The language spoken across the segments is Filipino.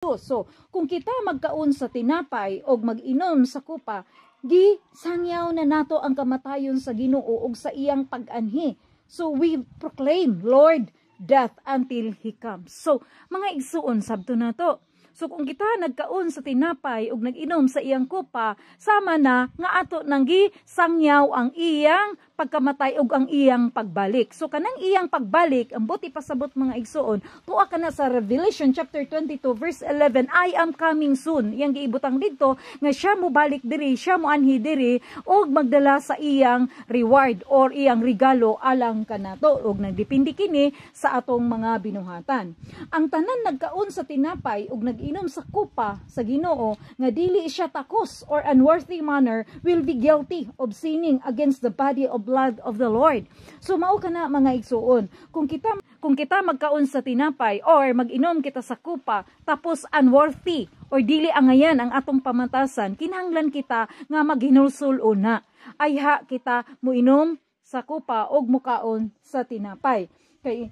So, kung kita magkaon sa tinapay o mag-inom sa kupa, di sangyaw na nato ang kamatayon sa Ginoo og sa iyang pag-anhi. So, we proclaim, Lord, death until He comes. So, mga igsuon, sabto na to. So, kung kita nagkaon sa tinapay o nag-inom sa iyang kupa, sama na nga ato nang sangyaw ang iyang pagkamatay o ang iyang pagbalik. So, kanang iyang pagbalik, ang buti pasabot mga igsuon, tuwa ka na sa Revelation chapter 22 verse 11, I am coming soon. Iyang giibutang dito, nga siya mo balik diri, siya mo anhi diri, o magdala sa iyang reward or iyang regalo alang kanato. O nagdepende kini sa atong mga binuhatan. Ang tanan nagkaon sa tinapay o nag-inom sa kupa sa Ginoo, nga dili siya takos or unworthy manner, will be guilty of sinning against the body of blood of the Lord. So mao kana mga igsuon, kung kita magkaon sa tinapay or mag-inom kita sa kupa tapos unworthy or dili angayan ang atong pamantasan, kinahanglan kita nga maghinulsul una. Ayha kita muinom sa kupa og mukaon sa tinapay. Kay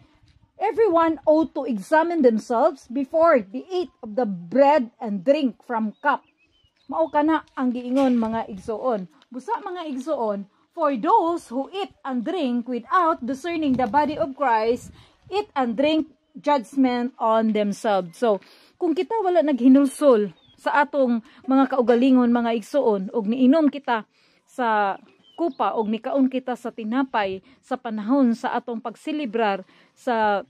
everyone ought to examine themselves before they eat of the bread and drink from cup. Mao kana ang giingon mga igsuon. Busa mga igsuon, for those who eat and drink without discerning the body of Christ, eat and drink judgment on themselves. So, kung kita wala naghinulsol sa atong mga kaugalingon, mga igsuon, og niinom kita sa kupa, og nikaon kita sa tinapay, sa panahon sa atong pagsilibrar sa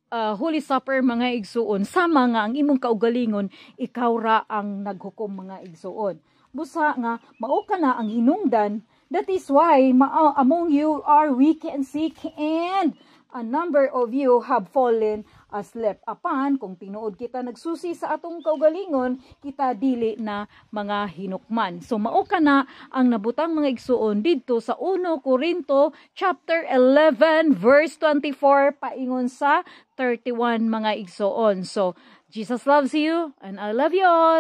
Holy Supper, mga igsuon, sama nga ang imong kaugalingon, ikaw ra ang naghukom mga igsuon. Busa nga, mao ka na ang hinungdan. That is why among you are weak and sick, and a number of you have fallen asleep. Apan, kung tinuod kita nagsusi sa atong kaugalingon, kita dili na mga hinukman. So, mao ka na ang nabutang mga igsuon dito sa 1 Corinto chapter 11 verse 24 paingon sa 31 mga igsuon. So, Jesus loves you and I love you all.